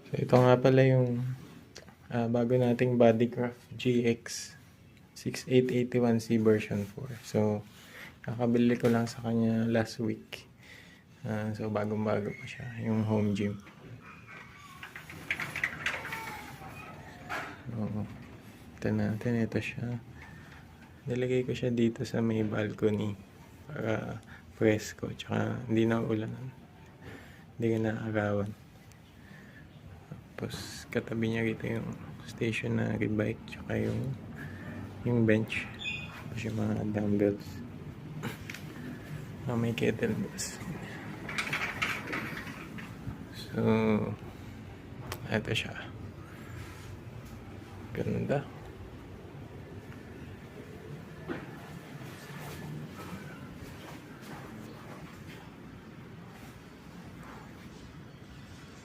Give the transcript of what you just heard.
So ito nga pala yung bago nating Bodycraft GX 6881C version 4. So kakabili ko lang sa kanya last week. So bagong-bago pa siya, yung home gym. Ito natin, ito siya. Nilagay ko siya dito sa may balcony para presko, tsaka hindi na ulan, hindi ka naagawan. Tapos katabi niya rito yung stationary bike, tsaka yung bench, tapos yung mga dumbbells. May kettlebells. So eto siya, ganda.